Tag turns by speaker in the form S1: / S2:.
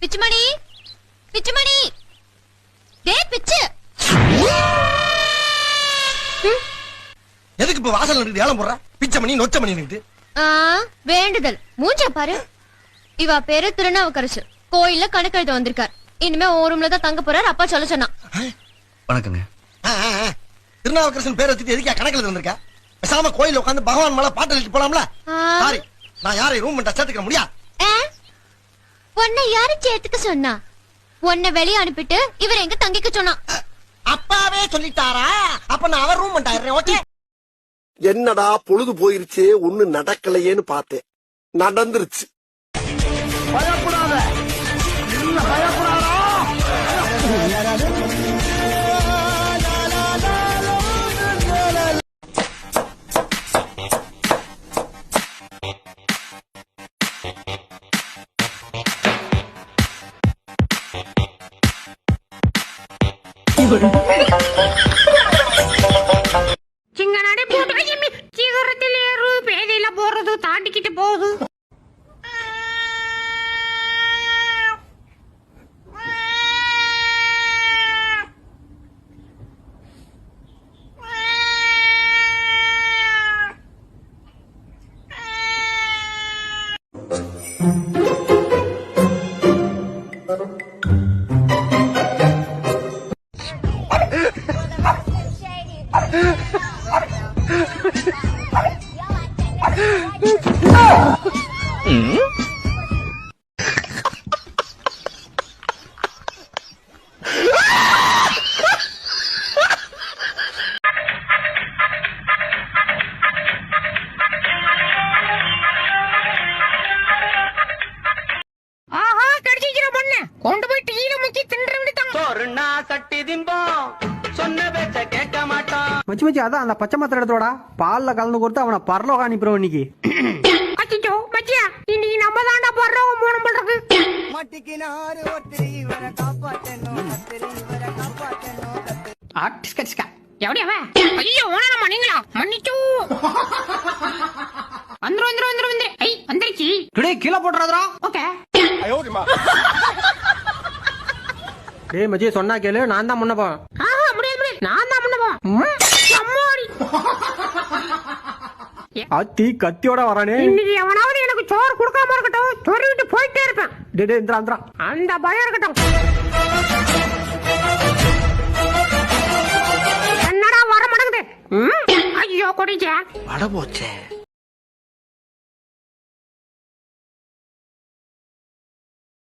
S1: பிச்சுமணி பிச்சுமணி டே பிச்சு.
S2: எதுக்கு இப்ப வாசல் நின்று ஏலம் போடுற? பிச்சமணி நொச்சமணி நின்று
S1: வேண்டுதல் மூஞ்ச பாரு. இவா பேரு திருநாவுக்கரசு. கோயில்ல கணக்கெழுத வந்திருக்கார். இனிமே ஒரு ரூம்ல தான் தங்க போறார். அப்பா சொல்ல சொன்னா.
S3: வணக்கங்க.
S2: திருநாவுக்கரசன் பேர் வச்சுட்டு எதுக்கா கணக்கில் வந்திருக்கா? பேசாம கோயில உட்காந்து பகவான் மேல பாட்டு எழுதிட்டு போலாம்ல. சாரி, நான் யாரையும் ரூம் பண்ண சேர்த்துக்க முடியாது.
S1: உன்னை யாரு சேர்த்துக்க சொன்னா? உன்னை வெளியே அனுப்பிட்டு இவர் எங்க தங்கிக்க சொன்னா?
S2: அப்பாவே சொல்லிட்டாரா? அப்ப நான் அவர் ரூம் பண்ணிட்டேன். ஓகே.
S4: என்னடா பொழுது போயிருச்சு, ஒண்ணு நடக்கலையேன்னு பார்த்தேன். நடந்துருச்சு. பயப்படாத, பயப்படாதா.
S5: சிங்கனாடி போட்டு சீக்கிரத்தில் ஏறு, பேதையில போறது தாண்டிக்கிட்டு போகுது. கொண்டு போய் டீல முக்கி தின்றவிட்டான். சொர்ணா கட்டி திம்போம், சொன்ன பேச்ச கேட்க மாட்டான்.
S6: மச்சி மச்சி, அதான் அந்த பச்சை மாத்திரை எடுத்தோடா. பால்ல கலந்து கொடுத்து அவனை பரலோகம் அனுப்பிடுவோம் இன்னைக்கு.
S5: அச்சோ மச்சியா, இன்னைக்கு நம்ம தாண்டா பரலோகம் போணும் பண்றது.
S7: மட்டிக்கினாரு ஒருத்தரி இவரை காப்பாத்தணும், ஒருத்தரி இவரை காப்பாத்தணும்.
S5: ஆட்டிஸ்கா எப்படி அவன்? ஐயோ ஓனமா நீங்களா? மன்னிச்சு வந்துரு. ஐ வந்துருச்சு.
S6: டுடே கீழே போட்டுறாதடா.
S5: ஓகே.
S6: டேய் மச்சி, சொன்னா கேளு. நான் தான் முன்னப்பா.
S5: முடியாது, நான் தான் முன்னப்பா. அம்மாடி
S6: அத்தி கத்தியோட வரானே.
S5: இன்னைக்கு எவனாவது எனக்கு சோறு கொடுக்காம இருக்கட்டும், சொல்லிட்டு போயிட்டே இருப்பேன்.
S6: டே இந்திரா
S5: அந்த பயம் இருக்கட்டும். என்னடா வர மாட்டேங்குது? ஐயோ கொடிச்சே
S2: அட போச்சே.